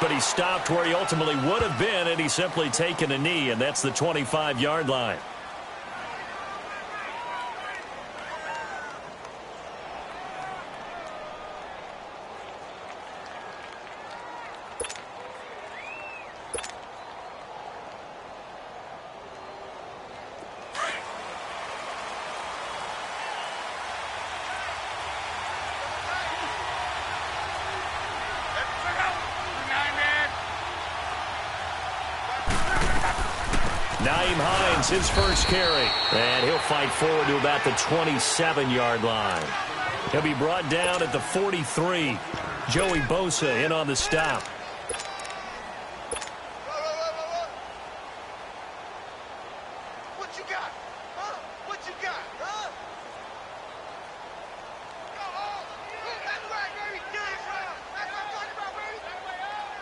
but he stopped where he ultimately would have been, and he's simply taken a knee, and that's the 25-yard line. His first carry, and he'll fight forward to about the 27-yard line. He'll be brought down at the 43. Joey Bosa in on the stop. What you got? Huh? What you got? Huh? That's right, baby. That's right. That's what I'm talking about, baby.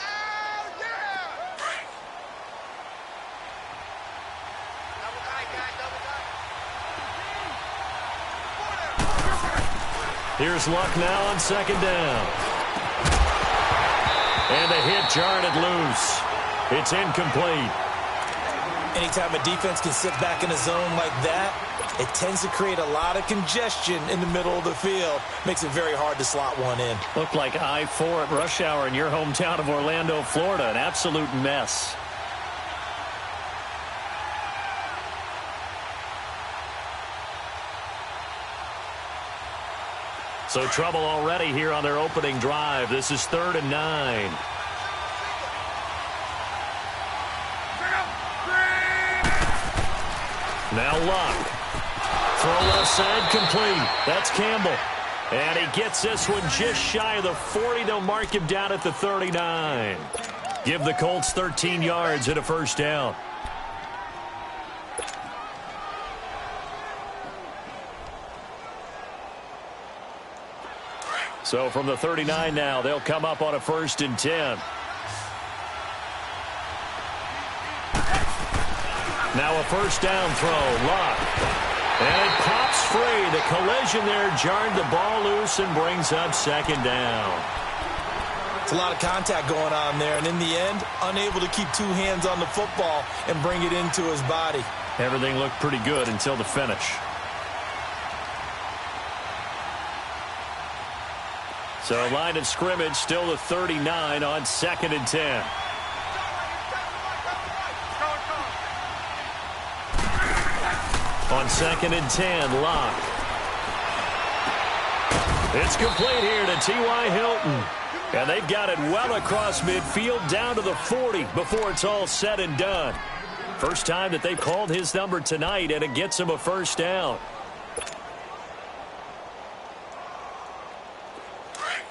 Oh, yeah. Double tight, guys. Double tight. Here's Luck now on second down. And the hit jarred it loose. It's incomplete. Anytime a defense can sit back in a zone like that, it tends to create a lot of congestion in the middle of the field. Makes it very hard to slot one in. Looked like I-4 at rush hour in your hometown of Orlando, Florida. An absolute mess. So trouble already here on their opening drive. This is 3rd and 9. Now Luck. Throw left side complete. That's Campbell. And he gets this one just shy of the 40. They'll mark him down at the 39. Give the Colts 13 yards and a first down. So from the 39 now, they'll come up on a 1st and 10. Now a first down throw, Luck. And it pops free. The collision there jarred the ball loose and brings up 2nd down. It's a lot of contact going on there, and in the end, unable to keep 2 hands on the football and bring it into his body. Everything looked pretty good until the finish. So line of scrimmage, still the 39 on 2nd and 10. On 2nd and 10, Luck. It's complete here to T.Y. Hilton. And they've got it well across midfield down to the 40 before it's all said and done. First time that they've called his number tonight, and it gets him a first down.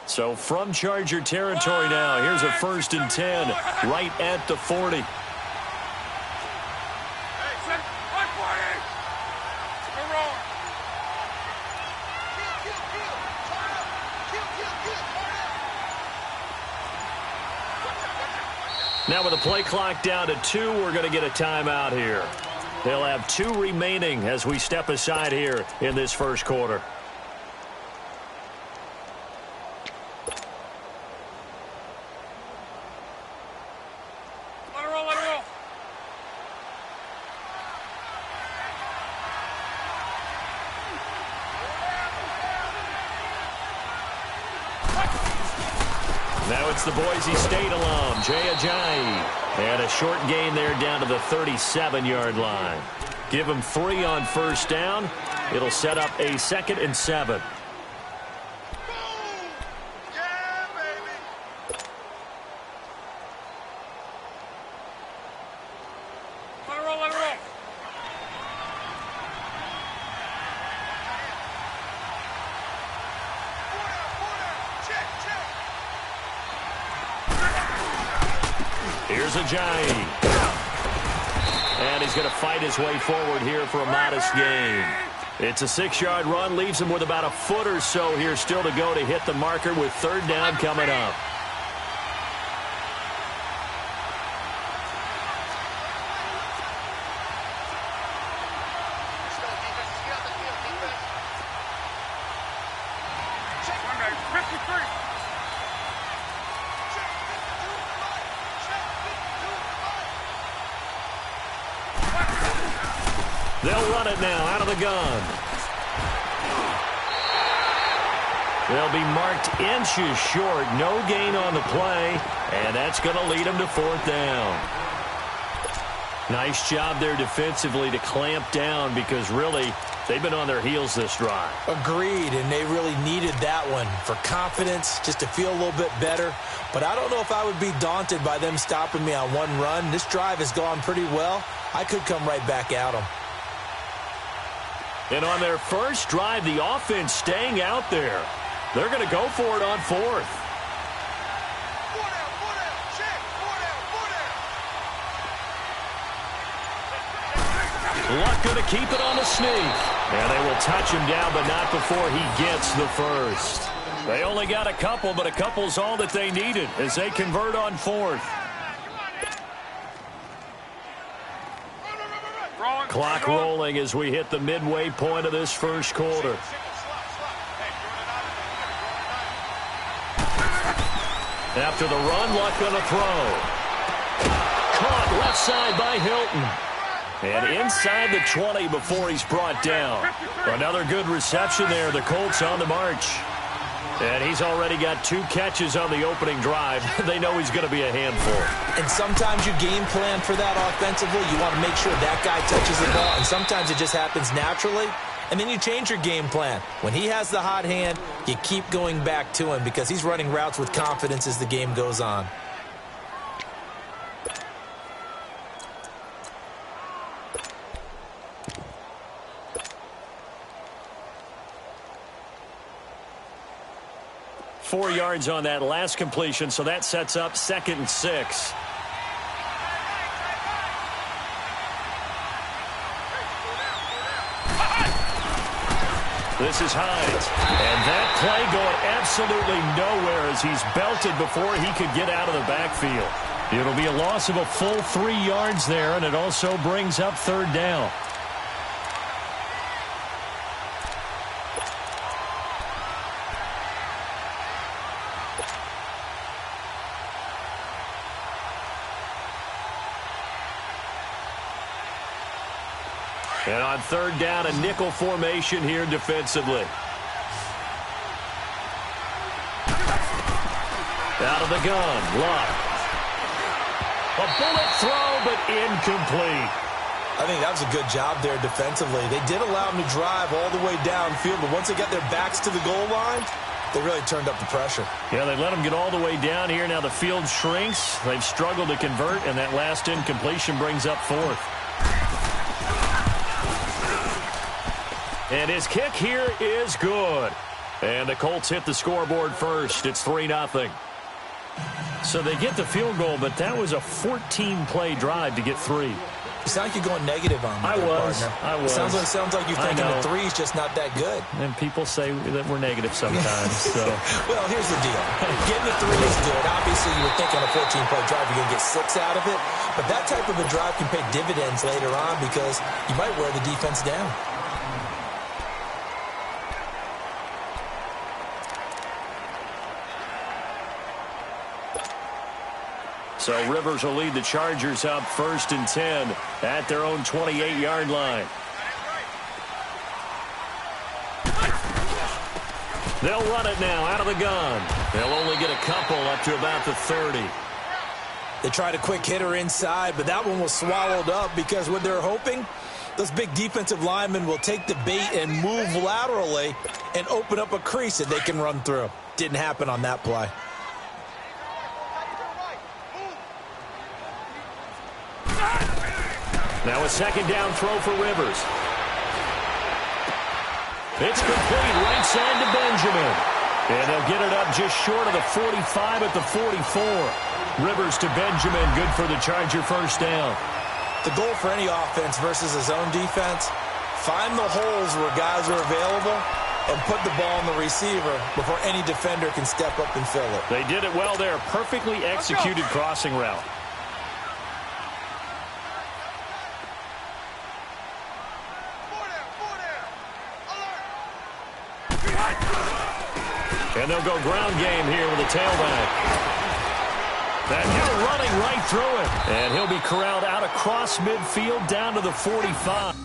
So from Charger territory now, here's a 1st and 10 right at the 40. Now with the play clock down to 2, we're going to get a timeout here. They'll have 2 remaining as we step aside here in this first quarter. Now it's the Boise State alum, Jay Ajayi. And a short gain there down to the 37-yard line. Give him 3 on first down. It'll set up a 2nd and 7. Here's Ajayi. And he's going to fight his way forward here for a modest gain. It's a 6-yard run, leaves him with about a foot or so here still to go to hit the marker with 3rd down coming up. They'll run it now out of the gun. They'll be marked inches short. No gain on the play, and that's going to lead them to 4th down. Nice job there defensively to clamp down because really they've been on their heels this drive. Agreed, and they really needed that one for confidence, just to feel a little bit better. But I don't know if I would be daunted by them stopping me on one run. This drive has gone pretty well. I could come right back at them. And on their first drive, the offense staying out there. They're going to go for it on 4th. Luck going to keep it on the sneak. And they will touch him down, but not before he gets the first. They only got a couple, but a couple's all that they needed as they convert on 4th. Clock rolling as we hit the midway point of this first quarter. After the run, Luck going to throw. Caught left side by Hilton. And inside the 20 before he's brought down. Another good reception there. The Colts on the march. And he's already got 2 catches on the opening drive. They know he's going to be a handful. And sometimes you game plan for that offensively. You want to make sure that guy touches the ball. And sometimes it just happens naturally. And then you change your game plan. When he has the hot hand, you keep going back to him because he's running routes with confidence as the game goes on. Four yards on that last completion, so that sets up 2nd and 6. This is Hines. And that play going absolutely nowhere as he's belted before he could get out of the backfield. It'll be a loss of a full 3 yards there, and it also brings up 3rd down. And on 3rd down, a nickel formation here defensively. Out of the gun, Luck. A bullet throw, but incomplete. I think that was a good job there defensively. They did allow him to drive all the way downfield, but once they got their backs to the goal line, they really turned up the pressure. Yeah, they let him get all the way down here. Now the field shrinks. They've struggled to convert, and that last incompletion brings up 4th. And his kick here is good. And the Colts hit the scoreboard first. It's 3-0. So they get the field goal, but that was a 14-play drive to get 3. You sound like you're going negative on me. I was. Sounds like you're thinking the 3 is just not that good. And people say that we're negative sometimes. So. Well, here's the deal. Getting the 3 is good. Obviously, you would think on a 14-play drive you're going to get 6 out of it. But that type of a drive can pay dividends later on because you might wear the defense down. So Rivers will lead the Chargers up 1st and 10 at their own 28-yard line. They'll run it now out of the gun. They'll only get a couple up to about the 30. They tried a quick hitter inside, but that one was swallowed up because what they're hoping, those big defensive linemen will take the bait and move laterally and open up a crease that they can run through. Didn't happen on that play. Now a 2nd down throw for Rivers. It's complete right side to Benjamin. And they'll get it up just short of the 45 at the 44. Rivers to Benjamin, good for the Charger 1st down. The goal for any offense versus a zone defense, find the holes where guys are available and put the ball on the receiver before any defender can step up and fill it. They did it well there. Perfectly executed crossing route. And they'll go ground game here with a tailback. That hill running right through it. And he'll be corralled out across midfield down to the 45.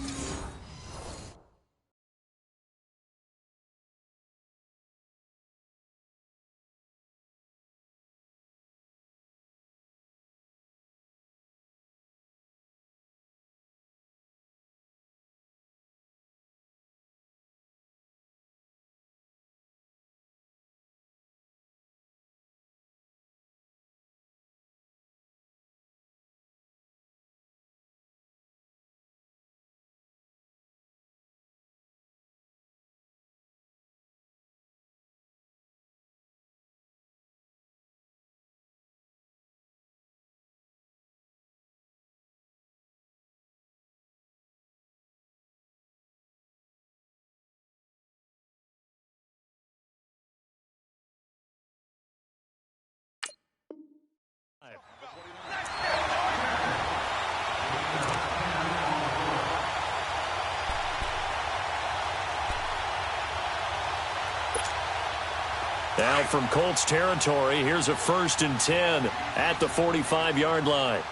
Now from Colts territory, here's a 1st and 10 at the 45-yard line.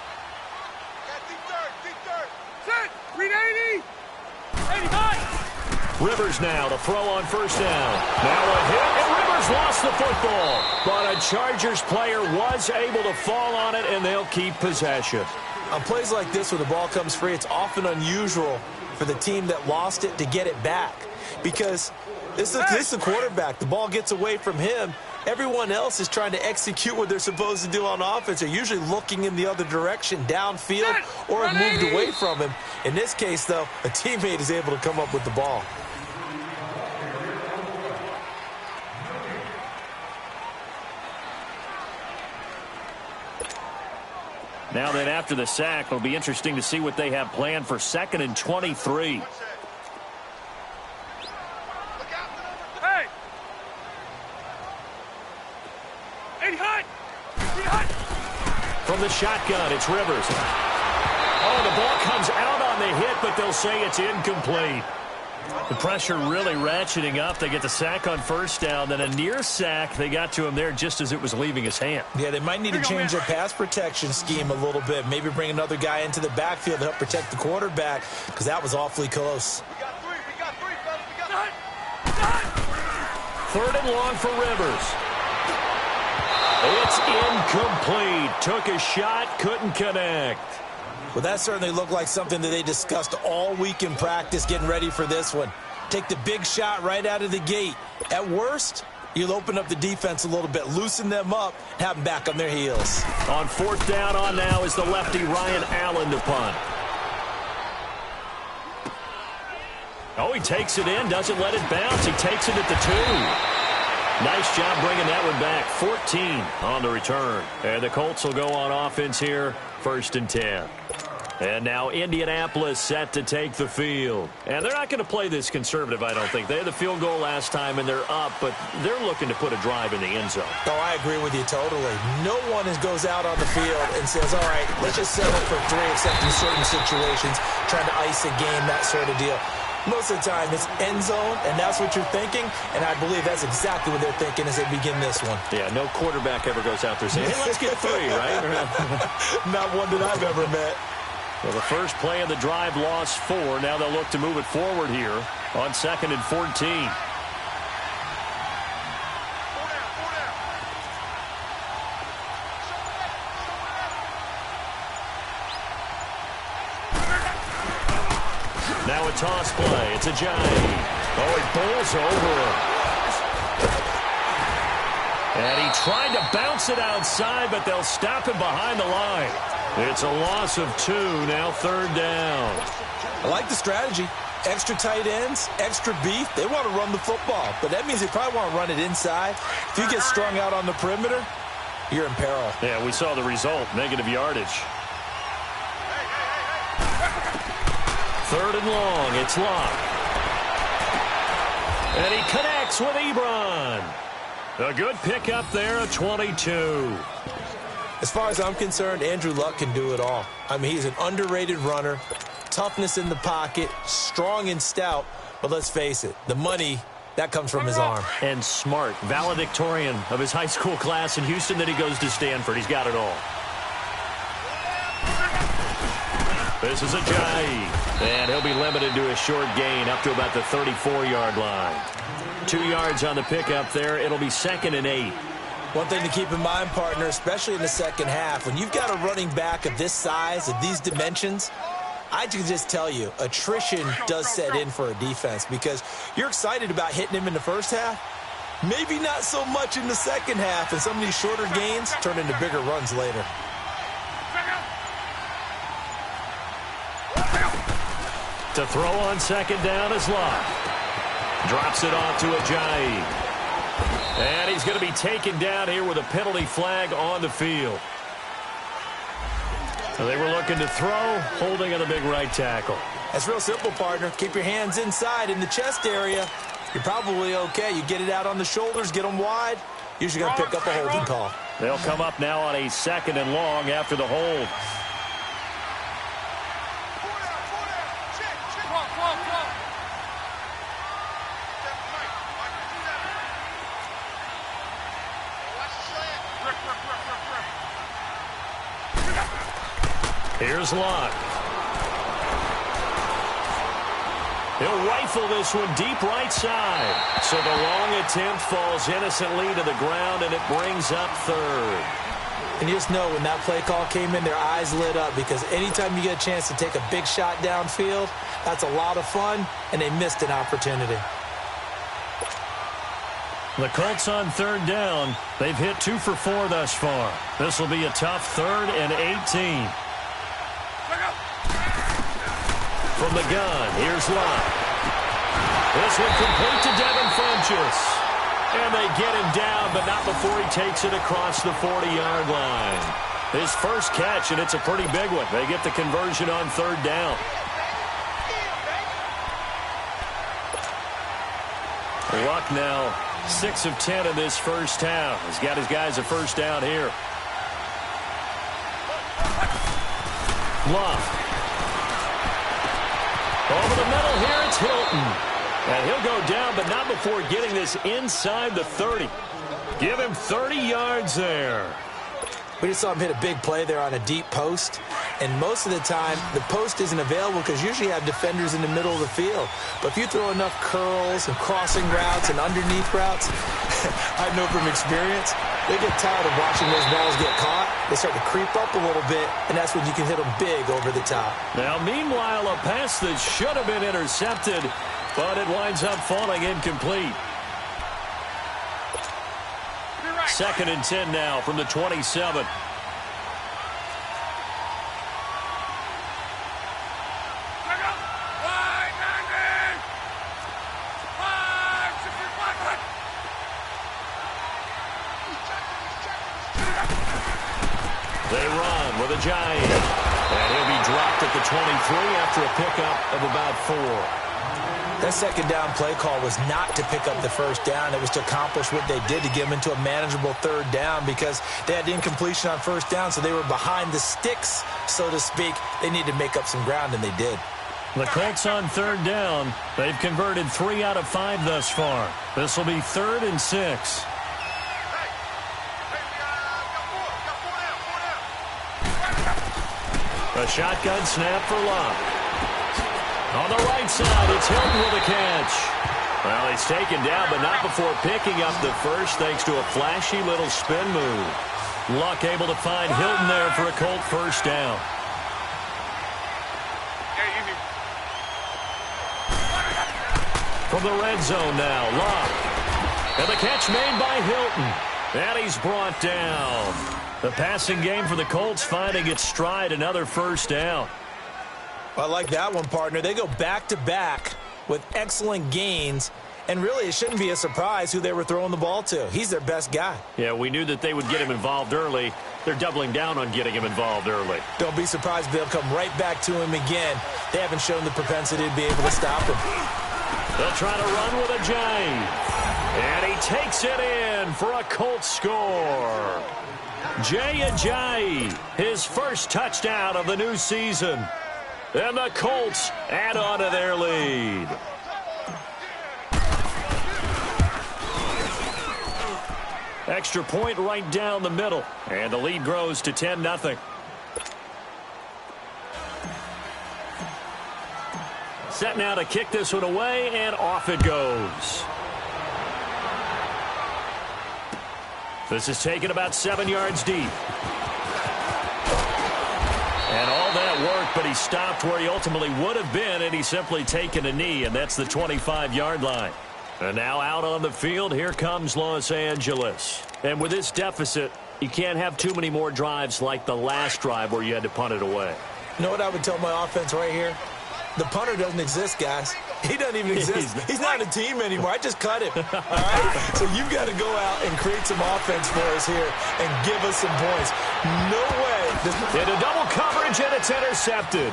Deep third. Set. Read 80. 80 high. Rivers now to throw on 1st down. Now a hit, and Rivers lost the football. But a Chargers player was able to fall on it, and they'll keep possession. On plays like this where the ball comes free, it's often unusual for the team that lost it to get it back. Because this is the quarterback. The ball gets away from him. Everyone else is trying to execute what they're supposed to do on offense. They're usually looking in the other direction, downfield, or have moved away from him. In this case, though, a teammate is able to come up with the ball. Now then, after the sack, it'll be interesting to see what they have planned for 2nd and 23. From the shotgun, it's Rivers. Oh, the ball comes out on the hit, but they'll say it's incomplete. The pressure really ratcheting up. They get the sack on 1st down, then a near sack. They got to him there just as it was leaving his hand. Yeah, they might need to change their pass protection scheme a little bit. Maybe bring another guy into the backfield to help protect the quarterback, because that was awfully close. We got three, fellas. We got 3rd and long for Rivers. It's incomplete. Took a shot, couldn't connect. Well, that certainly looked like something that they discussed all week in practice getting ready for this one. Take the big shot right out of the gate. At worst, you'll open up the defense a little bit, loosen them up, and have them back on their heels. On 4th down on now is the lefty Ryan Allen to punt. Oh, he takes it in, doesn't let it bounce. He takes it at the 2. Nice job bringing that one back. 14 on the return. And the Colts will go on offense here, 1st and 10. And now Indianapolis set to take the field. And they're not going to play this conservative, I don't think. They had the field goal last time, and they're up, but they're looking to put a drive in the end zone. Oh, I agree with you totally. No one goes out on the field and says, all right, let's just settle for 3, except in certain situations, trying to ice a game, that sort of deal. Most of the time, it's end zone, and that's what you're thinking, and I believe that's exactly what they're thinking as they begin this one. Yeah, no quarterback ever goes out there saying, hey, let's get 3, right? Not one that I've ever met. Well, the first play of the drive lost 4. Now they'll look to move it forward here on 2nd and 14. Now a toss play. It's a Ajayi. Oh, he bowls over him. And he tried to bounce it outside, but they'll stop him behind the line. It's a loss of 2, now 3rd down. I like the strategy. Extra tight ends, extra beef. They want to run the football, but that means they probably want to run it inside. If you get strung out on the perimeter, you're in peril. Yeah, we saw the result, negative yardage. 3rd and long, it's Locke. And he connects with Ebron. A good pickup there, a 22. As far as I'm concerned, Andrew Luck can do it all. I mean, he's an underrated runner, toughness in the pocket, strong and stout, but let's face it, the money, that comes from his arm. And smart, valedictorian of his high school class in Houston, then he goes to Stanford. He's got it all. This is Ajayi, and he'll be limited to a short gain up to about the 34-yard line. 2 yards on the pickup there. It'll be 2nd and 8. One thing to keep in mind, partner, especially in the second half, when you've got a running back of this size, of these dimensions, I can just tell you, attrition does set in for a defense because you're excited about hitting him in the first half. Maybe not so much in the second half, and some of these shorter gains turn into bigger runs later. To throw on 2nd down is Locke. Drops it off to Ajayi. And he's going to be taken down here with a penalty flag on the field. So they were looking to throw, holding on the big right tackle. That's real simple, partner. Keep your hands inside in the chest area. You're probably okay. You get it out on the shoulders, get them wide. Usually going to pick up a holding call. They'll come up now on a 2nd and long after the hold. Here's Luck. He'll rifle this one deep right side. So the long attempt falls innocently to the ground, and it brings up third. And you just know when that play call came in, their eyes lit up, because anytime you get a chance to take a big shot downfield, that's a lot of fun, and they missed an opportunity. The Colts on third down. They've hit 2 for 4 thus far. This will be a tough 3rd and 18. From the gun, here's Luck. This one complete to Devin Funchess. And they get him down, but not before he takes it across the 40-yard line. His first catch, and it's a pretty big one. They get the conversion on third down. Luck now 6 of 10 in this first half. He's got his guys a first down here. Luck. Over the middle here, it's Hilton. And he'll go down, but not before getting this inside the 30. Give him 30 yards there. We just saw him hit a big play there on a deep post. And most of the time, the post isn't available because usually you have defenders in the middle of the field. But if you throw enough curls and crossing routes and underneath routes, I know from experience, they get tired of watching those balls get caught. They start to creep up a little bit, and that's when you can hit them big over the top. Now, meanwhile, a pass that should have been intercepted, but it winds up falling incomplete. 2nd and 10 now from the 27. They run with a giant. And he'll be dropped at the 23 after a pickup of about 4. That second down play call was not to pick up the first down. It was to accomplish what they did, to get them into a manageable third down, because they had incompletion on first down, so they were behind the sticks, so to speak. They needed to make up some ground, and they did. The Colts on third down. They've converted 3 out of 5 thus far. This will be 3rd and 6. A shotgun snap for Luck. On the right side, it's Hilton with a catch. Well, he's taken down, but not before picking up the first, thanks to a flashy little spin move. Luck able to find Hilton there for a Colt first down. From the red zone now, Luck. And the catch made by Hilton. And he's brought down. The passing game for the Colts finding its stride, another first down. I like that one, partner. They go back-to-back with excellent gains, and really it shouldn't be a surprise who they were throwing the ball to. He's their best guy. Yeah, we knew that they would get him involved early. They're doubling down on getting him involved early. Don't be surprised if they'll come right back to him again. They haven't shown the propensity to be able to stop him. They'll try to run with a giant. And he takes it in for a Colts score. Jay Ajayi, his first touchdown of the new season. And the Colts add on to their lead. Extra point right down the middle. And the lead grows to 10-0. Set now to kick this one away, and off it goes. This is taken about 7 yards deep. And all that work, but he stopped where he ultimately would have been, and he's simply taken a knee, and that's the 25-yard line. And now out on the field, here comes Los Angeles. And with this deficit, you can't have too many more drives like the last drive where you had to punt it away. You know what I would tell my offense right here? The punter doesn't exist, guys. He doesn't even exist. He's not a team anymore. I just cut him. All right? So you've got to go out and create some offense for us here and give us some points. No way. Into double coverage, and it's intercepted.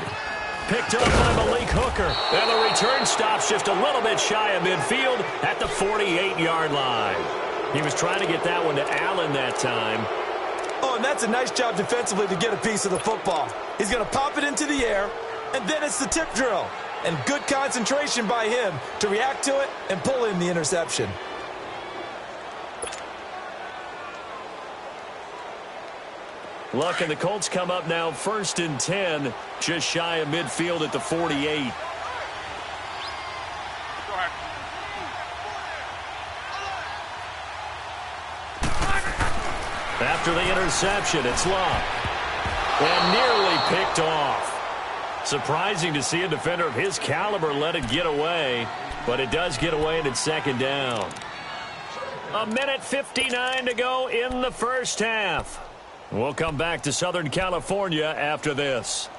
Picked up by Malik Hooker. And the return stops just a little bit shy of midfield at the 48-yard line. He was trying to get that one to Allen that time. Oh, and that's a nice job defensively to get a piece of the football. He's going to pop it into the air, and then it's the tip drill. And good concentration by him to react to it and pull in the interception. Luck and the Colts come up now 1st and 10, just shy of midfield at the 48. After the interception, it's Luck. And nearly picked off. Surprising to see a defender of his caliber let it get away, but it does get away and it's 2nd down. 1:59 to go in the first half. We'll come back to Southern California after this.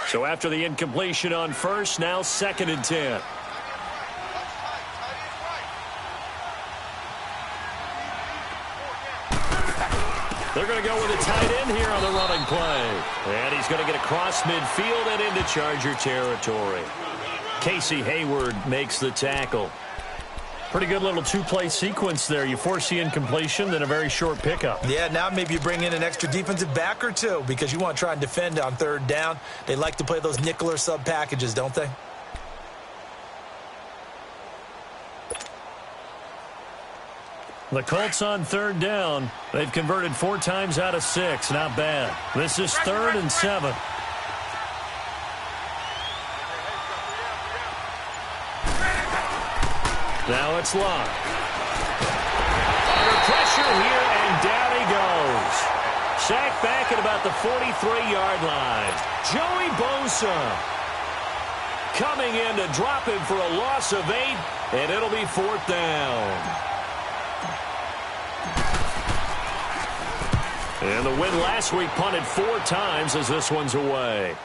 So after the incompletion on first, now 2nd and 10. They're going to go with a tight end here on the running play. And he's going to get across midfield and into Charger territory. Casey Hayward makes the tackle. Pretty good little two-play sequence there. You force the incompletion, then a very short pickup. Yeah, now maybe you bring in an extra defensive back or two because you want to try and defend on 3rd down. They like to play those nickel or sub packages, don't they? The Colts on 3rd down. They've converted 4 times out of 6. Not bad. This is 3rd and 7. Now it's Luck. Under pressure here, and down he goes. Sacked back at about the 43-yard line. Joey Bosa coming in to drop him for a loss of 8, and it'll be 4th down. And the win last week punted 4 times as this one's away.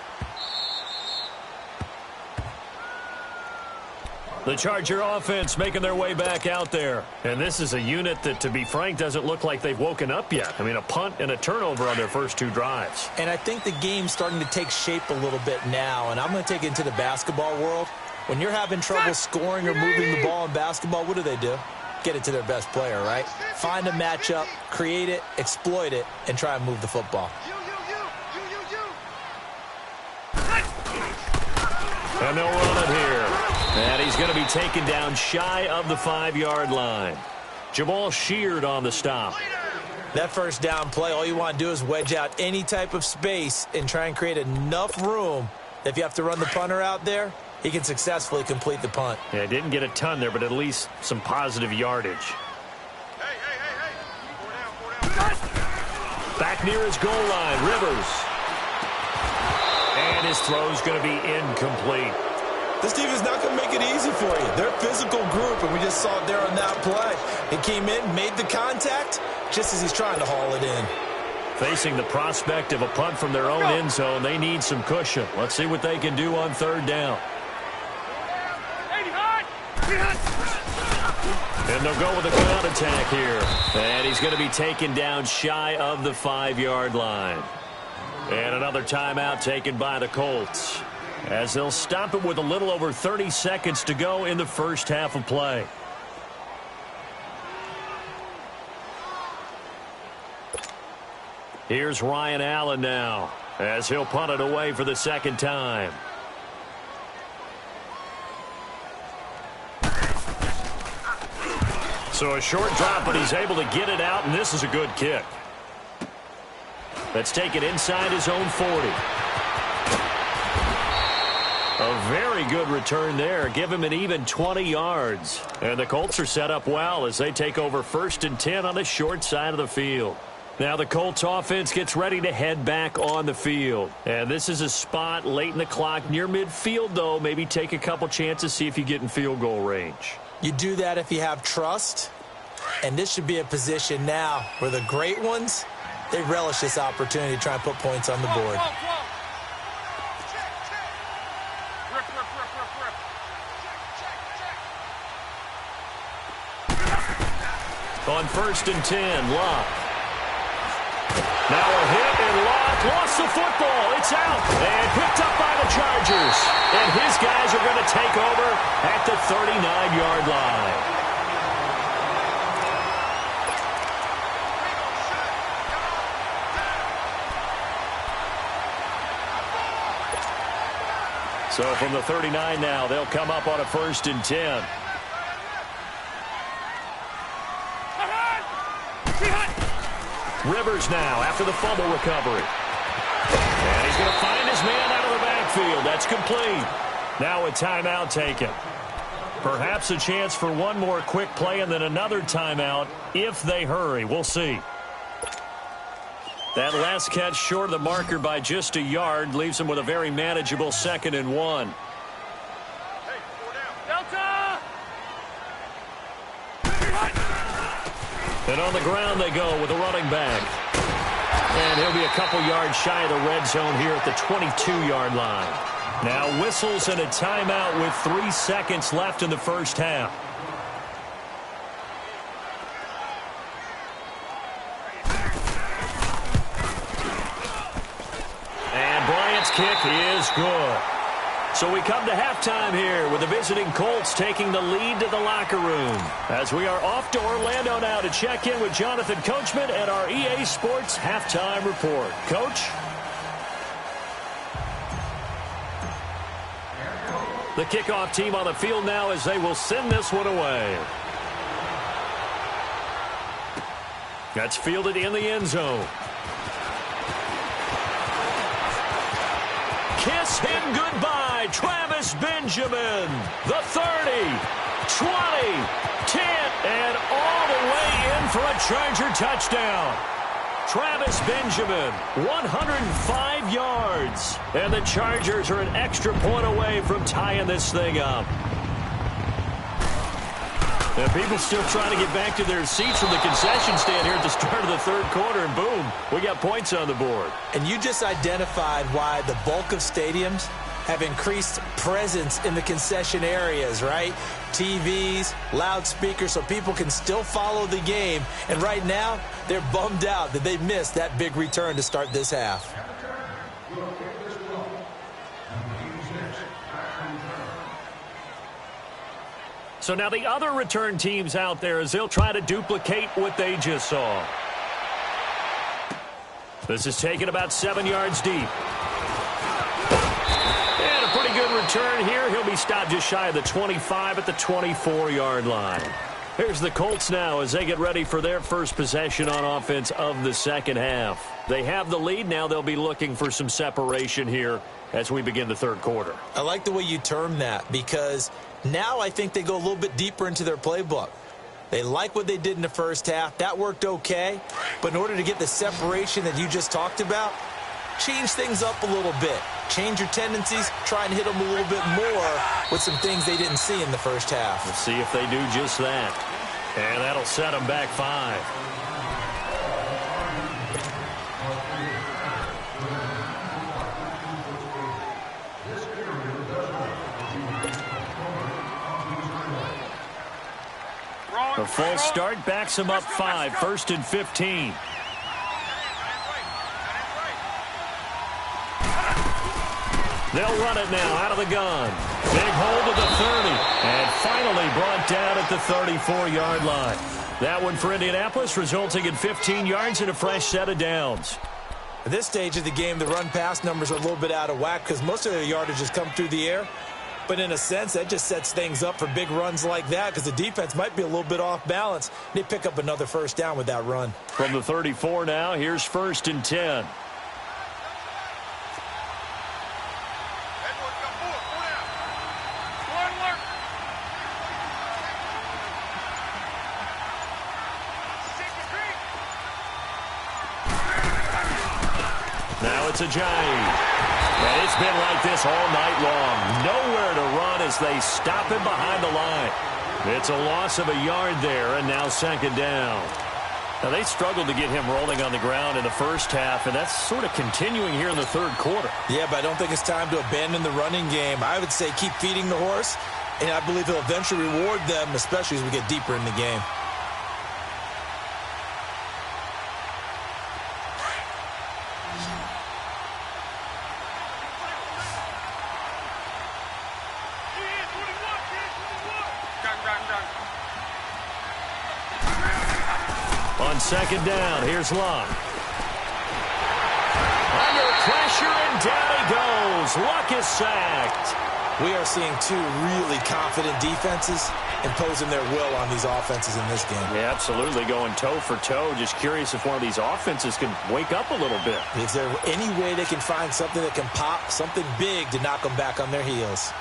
The Charger offense making their way back out there. And this is a unit that, to be frank, doesn't look like they've woken up yet. I mean, a punt and a turnover on their first 2 drives. And I think the game's starting to take shape a little bit now. And I'm going to take it into the basketball world. When you're having trouble scoring or moving the ball in basketball, what do? Get it to their best player, right? Find a matchup, create it, exploit it, and try and move the football. And they'll run it here. And he's going to be taken down shy of the 5-yard line. Jamal Sheard on the stop. That 1st down play, all you want to do is wedge out any type of space and try and create enough room that if you have to run the punter out there, he can successfully complete the punt. Yeah, didn't get a ton there, but at least some positive yardage. Hey. Back near his goal line, Rivers. And his throw's going to be incomplete. This team is not going to make it easy for you. They're a physical group, and we just saw it there on that play. He came in, made the contact, just as he's trying to haul it in. Facing the prospect of a punt from their own end zone, they need some cushion. Let's see what they can do on 3rd down. And they'll go with a ground attack here. And he's going to be taken down shy of the 5-yard line. And another timeout taken by the Colts, as they'll stop it with a little over 30 seconds to go in the first half of play. Here's Ryan Allen now, as he'll punt it away for the 2nd time. So a short drop, but he's able to get it out, and this is a good kick. Let's take it inside his own 40. A very good return there. Give him an even 20 yards. And the Colts are set up well as they take over 1st and 10 on the short side of the field. Now the Colts offense gets ready to head back on the field. And this is a spot late in the clock near midfield, though. Maybe take a couple chances, see if you get in field goal range. You do that if you have trust. And this should be a position now where the great ones, they relish this opportunity to try and put points on the board. On 1st and 10, Luck. Now a hit, and Luck lost the football. It's out and picked up by the Chargers. And his guys are going to take over at the 39-yard line. So from the 39 now, they'll come up on a 1st and 10. Rivers now after the fumble recovery. And he's going to find his man out of the backfield. That's complete. Now a timeout taken. Perhaps a chance for one more quick play and then another timeout if they hurry. We'll see. That last catch short of the marker by just a yard leaves him with a very manageable 2nd and 1. And on the ground they go with a running back. And he'll be a couple yards shy of the red zone here at the 22-yard line. Now whistles and a timeout with 3 seconds left in the first half. And Bryant's kick is good. So we come to halftime here with the visiting Colts taking the lead to the locker room. As we are off to Orlando now to check in with Jonathan Coachman at our EA Sports Halftime Report. Coach? The kickoff team on the field now as they will send this one away. That's fielded in the end zone. Kiss him goodbye, Travis Benjamin. The 30, 20, 10, and all the way in for a Charger touchdown. Travis Benjamin, 105 yards. And the Chargers are an extra point away from tying this thing up. And people still trying to get back to their seats from the concession stand here at the start of the third quarter, and boom, we got points on the board. And you just identified why the bulk of stadiums have increased presence in the concession areas, right? TVs, loudspeakers, so people can still follow the game. And right now, they're bummed out that they missed that big return to start this half. So now the other return teams out there as they'll try to duplicate what they just saw. This is taken about 7 yards deep. And a pretty good return here. He'll be stopped just shy of the 25 at the 24-yard line. Here's the Colts now as they get ready for their first possession on offense of the second half. They have the lead. Now they'll be looking for some separation here as we begin the third quarter. I like the way you term that because now I think they go a little bit deeper into their playbook. They like what they did in the first half. That worked okay. But in order to get the separation that you just talked about, change things up a little bit. Change your tendencies. Try and hit them a little bit more with some things they didn't see in the first half. Let's see if they do just that. And that'll set them back 5. A false start backs him up 5, 1st and 15. They'll run it now out of the gun. Big hold of the 30. And finally brought down at the 34-yard line. That one for Indianapolis resulting in 15 yards and a fresh set of downs. At this stage of the game, the run-pass numbers are a little bit out of whack because most of their yardage has come through the air. But in a sense, that just sets things up for big runs like that because the defense might be a little bit off balance. They pick up another first down with that run. From the 34 now, here's 1st and 10. Now it's a Giant. And it's been like this all night long. Nowhere to run as they stop him behind the line. It's a loss of a yard there, and now 2nd down. Now, they struggled to get him rolling on the ground in the first half, and that's sort of continuing here in the third quarter. Yeah, but I don't think it's time to abandon the running game. I would say keep feeding the horse, and I believe he'll eventually reward them, especially as we get deeper in the game. On 2nd down, here's Locke. Under pressure, and down he goes. Luck is sacked. We are seeing two really confident defenses imposing their will on these offenses in this game. Yeah, absolutely, going toe for toe. Just curious if one of these offenses can wake up a little bit. Is there any way they can find something that can pop, something big to knock them back on their heels?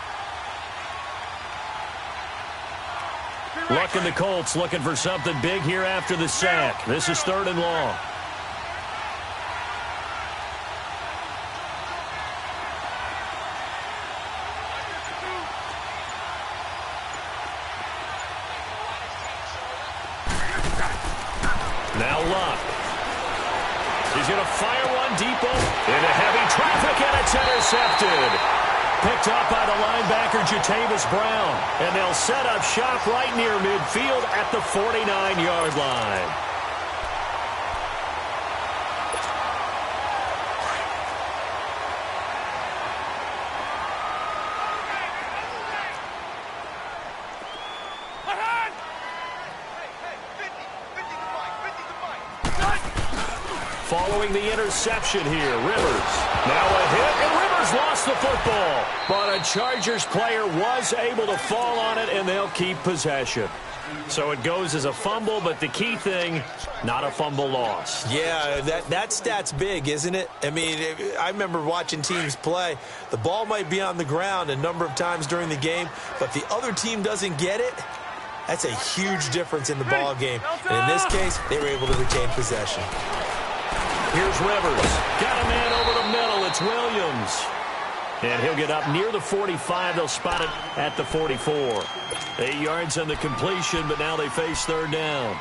Luck and the Colts looking for something big here after the sack. This is 3rd and long. Now Luck. He's going to fire one deep into heavy traffic, and it's intercepted. Picked up by the linebacker, Jatavis Brown. And they'll set up shop right near midfield at the 49-yard line. Following the interception here, Rivers. Now a hit, and Rivers lost the football. But a Chargers player was able to fall on it, and they'll keep possession. So it goes as a fumble, but the key thing, not a fumble loss. Yeah, that stat's big, isn't it? I mean, I remember watching teams play. The ball might be on the ground a number of times during the game, but the other team doesn't get it. That's a huge difference in the ball game. And in this case, they were able to retain possession. Here's Rivers. Got a man over the middle. It's Williams. And he'll get up near the 45. They'll spot it at the 44. 8 yards on the completion, but now they face 3rd down.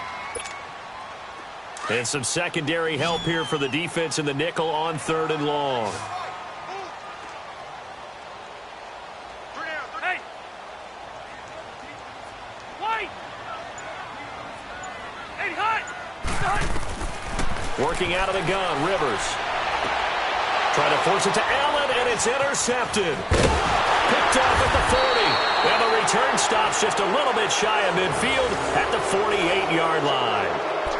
And some secondary help here for the defense in the nickel on 3rd and long. Working out of the gun, Rivers. Trying to force it to Allen, and it's intercepted. Picked up at the 40. And the return stops just a little bit shy of midfield at the 48-yard line.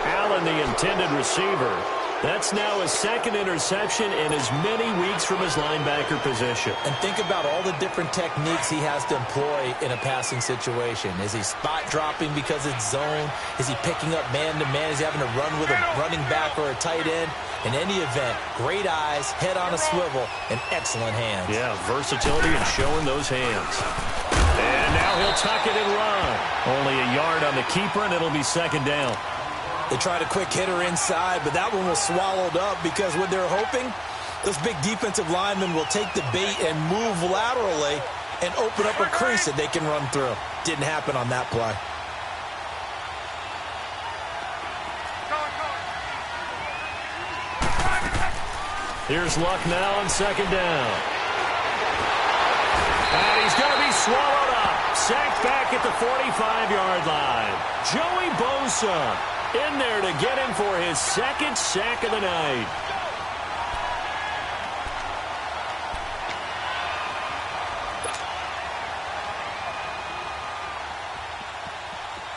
Allen, the intended receiver. That's now his 2nd interception in as many weeks from his linebacker position. And think about all the different techniques he has to employ in a passing situation. Is he spot dropping because it's zone? Is he picking up man-to-man? Is he having to run with a running back or a tight end? In any event, great eyes, head on a swivel, and excellent hands. Yeah, versatility and showing those hands. And now he'll tuck it and run. Only a yard on the keeper, and it'll be 2nd down. They tried a quick hitter inside, but that one was swallowed up because what they're hoping, those big defensive linemen will take the bait and move laterally and open up a crease that they can run through. Didn't happen on that play. Here's Luck now on 2nd down. And he's going to be swallowed up. Sacked back at the 45-yard line. Joey Bosa in there to get him for his 2nd sack of the night.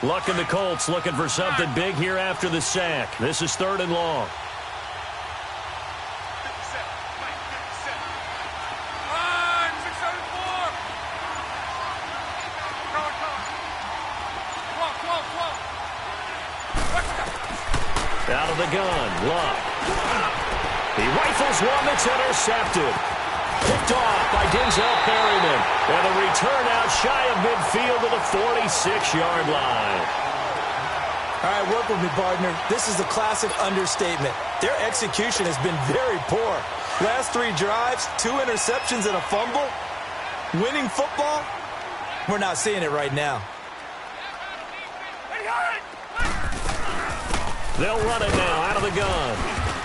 Luck and the Colts looking for something big here after the sack. This is 3rd and long. Out of the gun, Luck. He rifles one that's intercepted. Picked off by Denzel Perryman. And a return out shy of midfield to the 46-yard line. All right, work with me, partner. This is a classic understatement. Their execution has been very poor. Last 3 drives, 2 interceptions and a fumble. Winning football? We're not seeing it right now. They'll run it now out of the gun.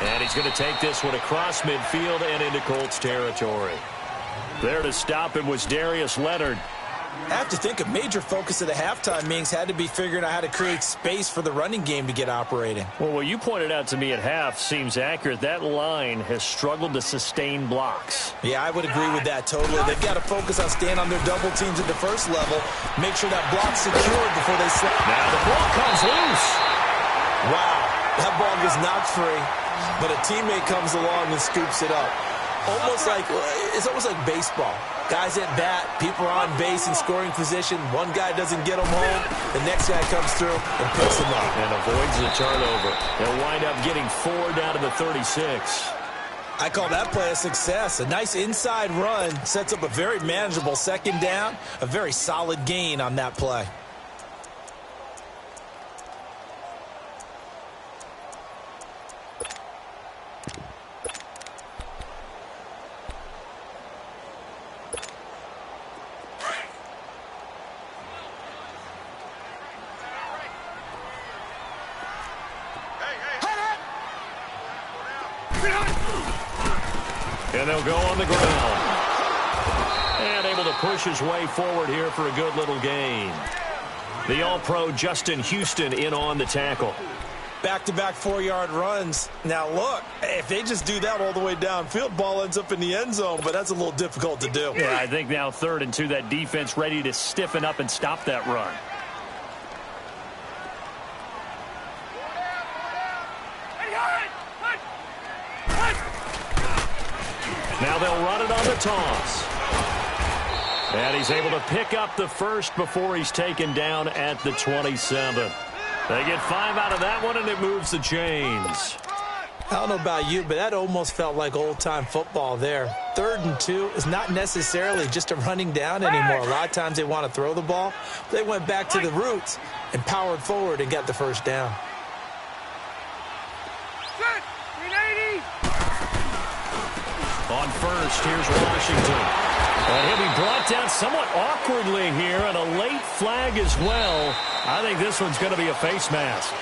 And he's going to take this one across midfield and into Colts territory. There to stop him was Darius Leonard. I have to think a major focus of the halftime meetings had to be figuring out how to create space for the running game to get operating. Well, what you pointed out to me at half seems accurate. That line has struggled to sustain blocks. Yeah, I would agree with that totally. They've got to focus on staying on their double teams at the first level, make sure that block's secured before they slip. Now the ball comes loose. Wow, that ball gets knocked free, but a teammate comes along and scoops it up. It's almost like baseball. Guys at bat, people are on base in scoring position. One guy doesn't get them home. The next guy comes through and picks them up. And avoids the turnover. They'll wind up getting 4 down to the 36. I call that play a success. A nice inside run sets up a very manageable second down. A very solid gain on that play. And they'll go on the ground. And able to push his way forward here for a good little gain. The All-Pro Justin Houston in on the tackle. Back-to-back 4-yard runs. Now, look, if they just do that all the way downfield, ball ends up in the end zone, but that's a little difficult to do. Yeah, I think now 3rd and 2, that defense ready to stiffen up and stop that run. Now they'll run it on the toss. And he's able to pick up the first before he's taken down at the 27. They get 5 out of that one, and it moves the chains. I don't know about you, but that almost felt like old-time football there. 3rd and 2 is not necessarily just a running down anymore. A lot of times they want to throw the ball. They went back to the roots and powered forward and got the first down. On first, here's Washington. And he'll be brought down somewhat awkwardly here, and a late flag as well. I think this one's going to be a face mask.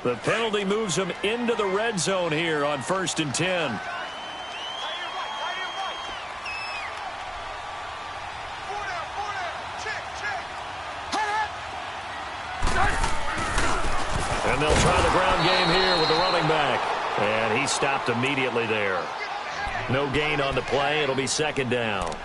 The penalty moves him into the red zone here on 1st and 10. And they'll try the ground game here with the running back. And he stopped immediately there. No gain on the play. It'll be 2nd down.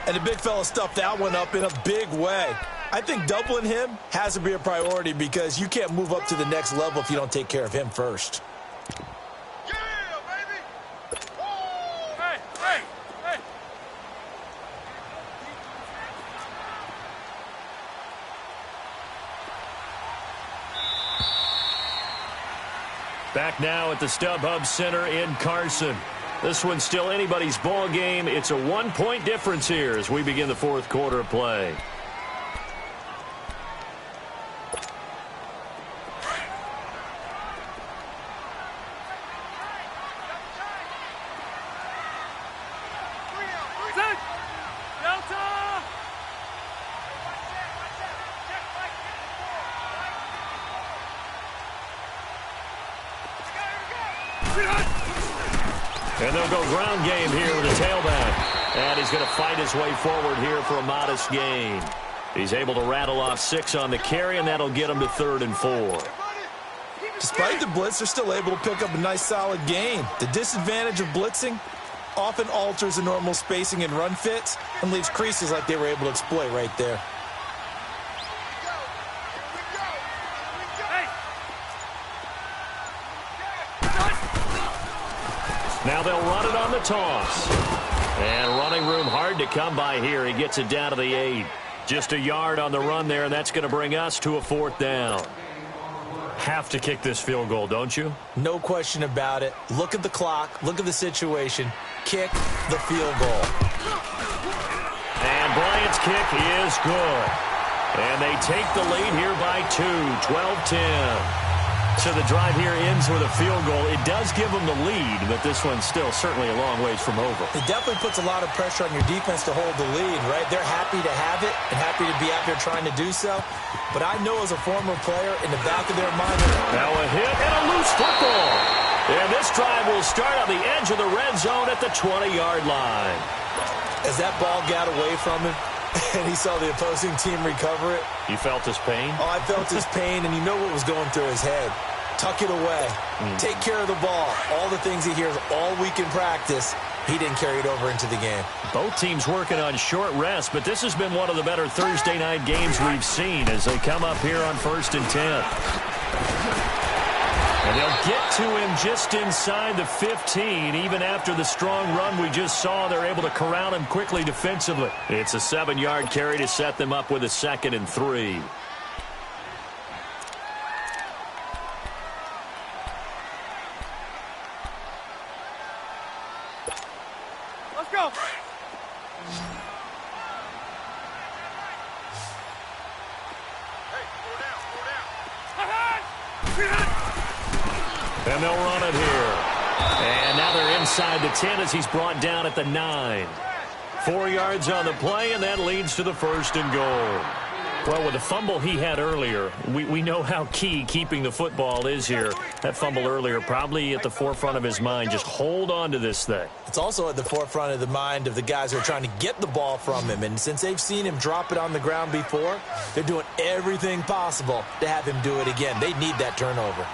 And the big fella stuffed that one up in a big way. I think doubling him has to be a priority because you can't move up to the next level if you don't take care of him first. Back now at the StubHub Center in Carson. This one's still anybody's ball game. It's a 1-point difference here as we begin the 4th quarter of play. And they'll go ground game here with a tailback. And he's going to fight his way forward here for a modest gain. He's able to rattle off 6 on the carry, and that'll get him to 3rd and 4. Despite the blitz, they're still able to pick up a nice solid gain. The disadvantage of blitzing often alters the normal spacing and run fits and leaves creases like they were able to exploit right there. Now they'll run it on the toss. And running room hard to come by here. He gets it down to the 8. Just a yard on the run there, and that's going to bring us to a 4th down. Have to kick this field goal, don't you? No question about it. Look at the clock. Look at the situation. Kick the field goal. And Bryant's kick is good. And they take the lead here by 2, 12-10. So the drive here ends with a field goal. It does give them the lead, but this one's still certainly a long ways from over. It definitely puts a lot of pressure on your defense to hold the lead, right? They're happy to have it and happy to be out there trying to do so. But I know as a former player, in the back of their mind... Now a hit and a loose football. And this drive will start on the edge of the red zone at the 20-yard line. As that ball got away from him, and he saw the opposing team recover it. You felt his pain? Oh, I felt his pain, and you know what was going through his head. tuck it away, take care of the ball. All the things he hears all week in practice, he didn't carry it over into the game. Both teams working on short rest, but this has been one of the better Thursday night games we've seen as they come up here on 1st and 10. And they'll get to him just inside the 15. Even after the strong run we just saw, they're able to corral him quickly defensively. It's a 7-yard carry to set them up with a 2nd and 3. Let's go. And they'll run it here. And now they're inside the 10 as he's brought down at the 9. 4 yards on the play, and that leads to the 1st and goal. Well, with the fumble he had earlier, we know how key keeping the football is here. That fumble earlier probably at the forefront of his mind. Just hold on to this thing. It's also at the forefront of the mind of the guys who are trying to get the ball from him. And since they've seen him drop it on the ground before, they're doing everything possible to have him do it again. They need that turnover.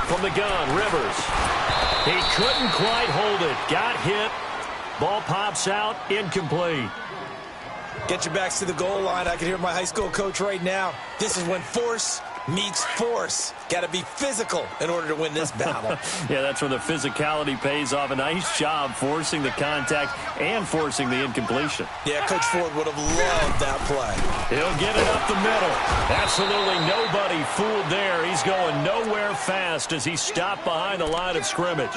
From the gun, Rivers. He couldn't quite hold it. Got hit. Ball pops out. Incomplete. Get your backs to the goal line. I can hear my high school coach right now. This is when force meets force. Got to be physical in order to win this battle. Yeah, that's where the physicality pays off. A nice job forcing the contact and forcing the incompletion. Yeah, Coach Ford would have loved that play. He'll get it up the middle. Absolutely nobody fooled there. He's going nowhere fast as he stopped behind the line of scrimmage.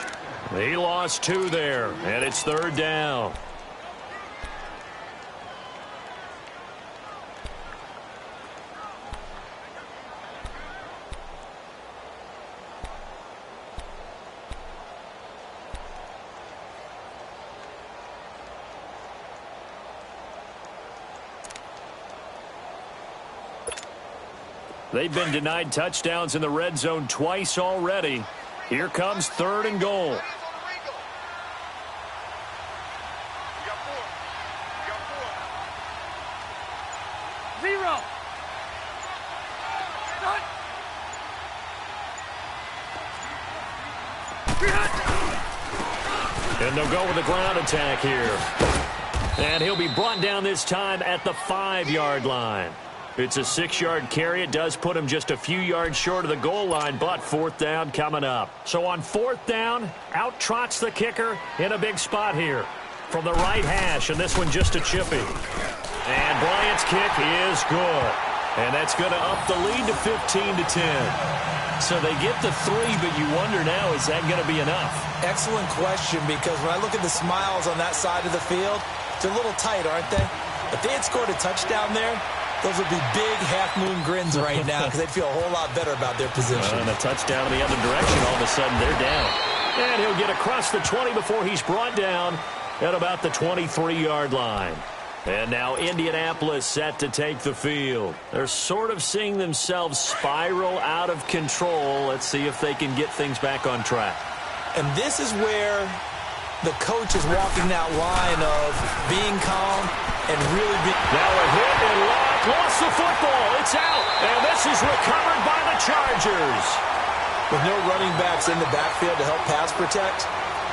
He lost 2 there, and it's 3rd down. They've been denied touchdowns in the red zone twice already. Here comes 3rd and goal. Zero. And they'll go with the ground attack here. And he'll be brought down this time at the 5-yard line. It's a 6-yard carry. It does put him just a few yards short of the goal line, but 4th down coming up. So on 4th down, out trots the kicker in a big spot here. From the right hash, and this one just a chippy. And Bryant's kick is good. And that's going to up the lead to 15-10. So they get the 3, but you wonder now, is that going to be enough? Excellent question, because when I look at the smiles on that side of the field, they're a little tight, aren't they? If they had scored a touchdown there, those would be big half-moon grins right now because they'd feel a whole lot better about their position. And a touchdown in the other direction, all of a sudden they're down. And he'll get across the 20 before he's brought down at about the 23-yard line. And now Indianapolis set to take the field. They're sort of seeing themselves spiral out of control. Let's see if they can get things back on track. And this is where the coach is walking that line of being calm and really being... Now a hit and lost the football. It's out. And this is recovered by the Chargers. With no running backs in the backfield to help pass protect,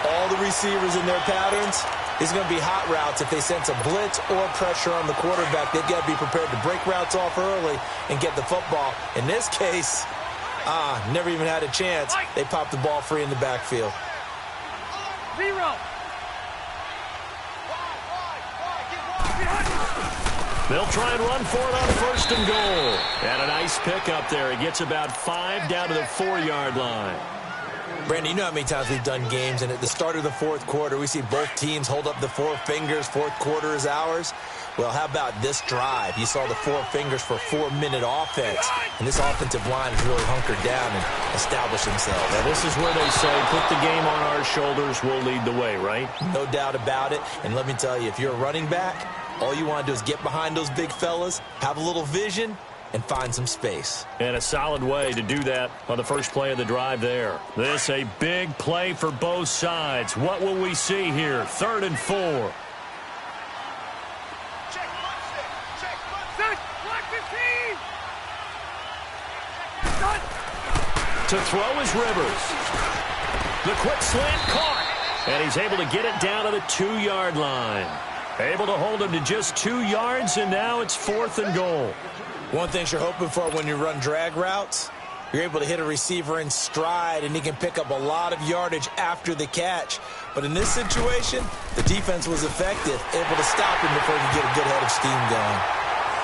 all the receivers in their patterns, it's going to be hot routes. If they sense a blitz or pressure on the quarterback, they've got to be prepared to break routes off early and get the football. In this case, never even had a chance. They popped the ball free in the backfield. Zero. They'll try and run for it on 1st and goal. And a nice pickup there. He gets about 5 down to the 4-yard line. Brandon, you know how many times we've done games, and at the start of the 4th quarter, we see both teams hold up the 4 fingers, 4th quarter is ours. Well, how about this drive? You saw the 4 fingers for 4-minute offense, and this offensive line has really hunkered down and established themselves. Now, this is where they say, put the game on our shoulders, we'll lead the way, right? No doubt about it, and let me tell you, if you're a running back, all you want to do is get behind those big fellas, have a little vision, and find some space. And a solid way to do that on the first play of the drive there. This a big play for both sides. What will we see here? 3rd and 4. Check, black 15. To throw is Rivers. The quick slant caught. And he's able to get it down to the 2-yard line. Able to hold him to just 2 yards, and now it's 4th and goal. One thing you're hoping for when you run drag routes, you're able to hit a receiver in stride, and he can pick up a lot of yardage after the catch. But in this situation, the defense was effective, able to stop him before he could get a good head of steam going.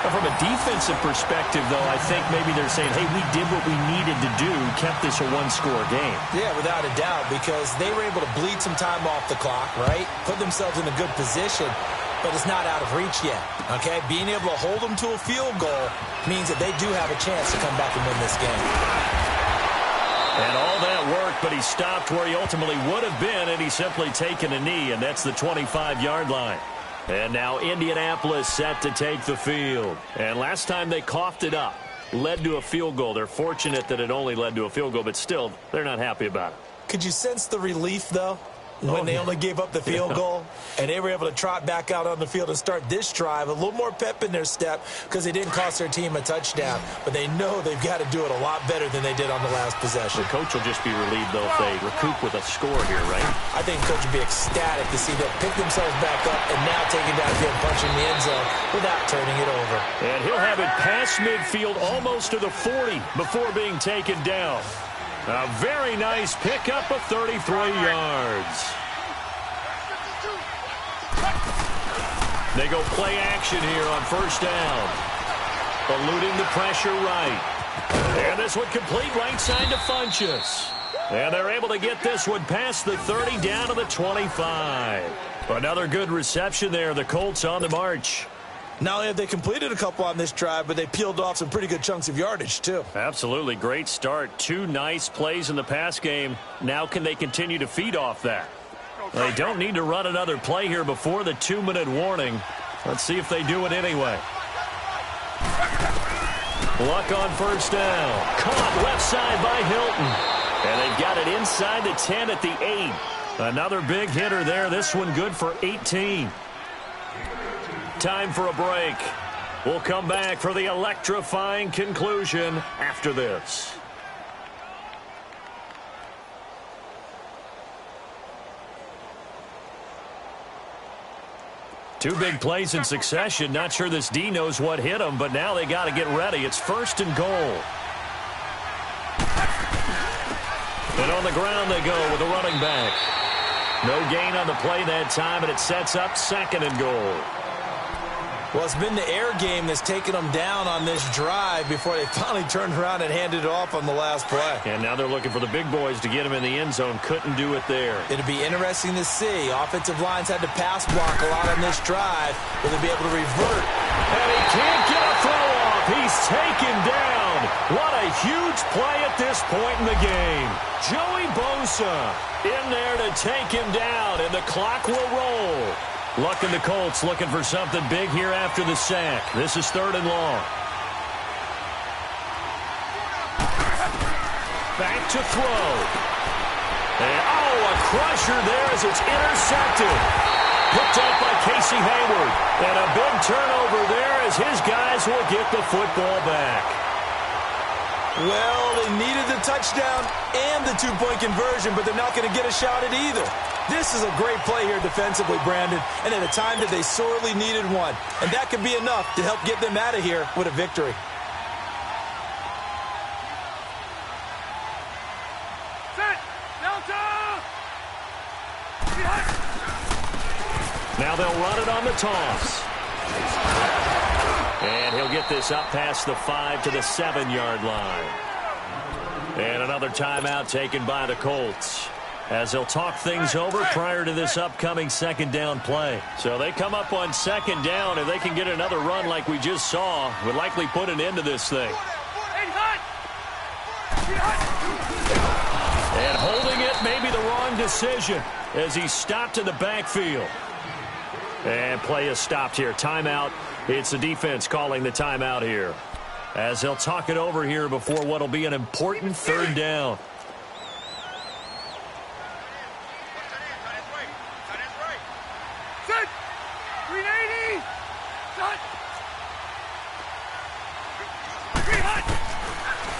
From a defensive perspective, though, I think maybe they're saying, hey, we did what we needed to do, kept this a one-score game. Yeah, without a doubt, because they were able to bleed some time off the clock, right? Put themselves in a good position, but it's not out of reach yet, okay? Being able to hold them to a field goal means that they do have a chance to come back and win this game. And all that worked, but he stopped where he ultimately would have been, and he's simply taken a knee, and that's the 25-yard line. And now Indianapolis set to take the field. And last time they coughed it up, led to a field goal. They're fortunate that it only led to a field goal, but still, they're not happy about it. Could you sense the relief, though, when they only gave up the field goal? And they were able to trot back out on the field and start this drive. A little more pep in their step because they didn't cost their team a touchdown. But they know they've got to do it a lot better than they did on the last possession. The coach will just be relieved, though, if they recoup with a score here, right? I think the coach would be ecstatic to see them pick themselves back up and now take it downfield, punching the end zone without turning it over. And he'll have it past midfield almost to the 40 before being taken down. A very nice pickup of 33 yards. They go play action here on first down. Eluding the pressure right. And this one complete right side to Funchess. And they're able to get this one past the 30 down to the 25. Another good reception there. The Colts on the march. Not only have they completed a couple on this drive, but they peeled off some pretty good chunks of yardage, too. Absolutely. Great start. 2 nice plays in the pass game. Now can they continue to feed off that? They don't need to run another play here before the 2-minute warning. Let's see if they do it anyway. Luck on first down. Caught left side by Hilton. And they've got it inside the 10 at the 8. Another big hitter there. This one good for 18. Time for a break. We'll come back for the electrifying conclusion after this. Two big plays in succession. Not sure this D knows what hit him, but now they got to get ready. It's 1st and goal. And on the ground they go with a running back. No gain on the play that time, and it sets up 2nd and goal. Well, it's been the air game that's taken them down on this drive before they finally turned around and handed it off on the last play. And now they're looking for the big boys to get him in the end zone. Couldn't do it there. It'll be interesting to see. Offensive lines had to pass block a lot on this drive. Will they be able to revert? And he can't get a throw off. He's taken down. What a huge play at this point in the game. Joey Bosa in there to take him down, and the clock will roll. Luck in the Colts looking for something big here after the sack. This is 3rd and long. Back to throw. And, a crusher there as it's intercepted. Picked up by Casey Hayward. And a big turnover there as his guys will get the football back. Well, they needed the touchdown and the 2-point conversion, but they're not going to get a shot at either. This is a great play here defensively, Brandon, and at a time that they sorely needed one. And that could be enough to help get them out of here with a victory. Now they'll run it on the toss. And he'll get this up past the 5 to the 7-yard line. And another timeout taken by the Colts, as they'll talk things over prior to this upcoming 2nd down play. So they come up on 2nd down. If they can get another run like we just saw, would likely put an end to this thing. And holding it may be the wrong decision as he stopped in the backfield. And play is stopped here. Timeout. It's the defense calling the timeout here, as they'll talk it over here before what will be an important 3rd down.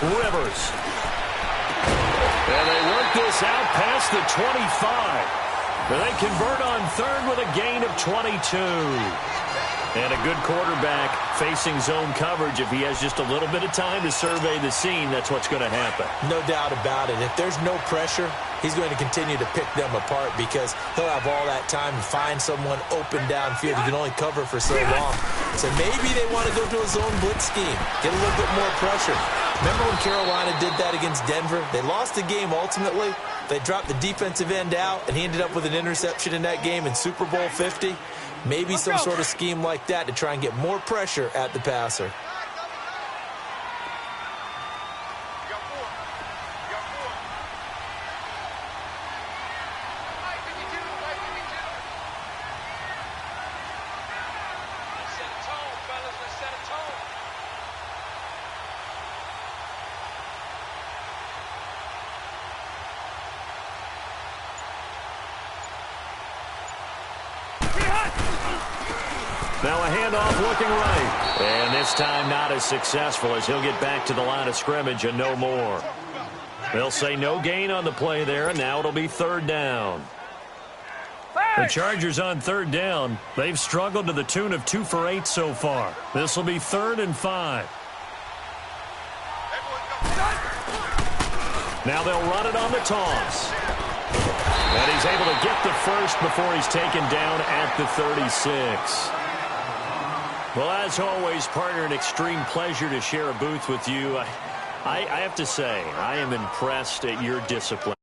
Rivers. past the 25. They convert on third with a gain of 22. And a good quarterback facing zone coverage. If he has just a little bit of time to survey the scene, that's what's going to happen. No doubt about it. If there's no pressure, he's going to continue to pick them apart because he'll have all that time to find someone open downfield. He can only cover for so long. So maybe they want to go to a zone blitz scheme, get a little bit more pressure. Remember when Carolina did that against Denver? They lost the game ultimately. They dropped the defensive end out, and he ended up with an interception in that game in Super Bowl 50. Maybe some sort of scheme like that to try and get more pressure at the passer. Now a handoff looking right. And this time not as successful as he'll get back to the line of scrimmage and no more. They'll say no gain on the play there, and now it'll be third down. The Chargers on third down. They've struggled to the tune of 2 for 8 so far. This will be 3rd and 5. Now they'll run it on the toss. And he's able to get the first before he's taken down at the 36. Well, as always, partner, an extreme pleasure to share a booth with you. I have to say, I am impressed at your discipline.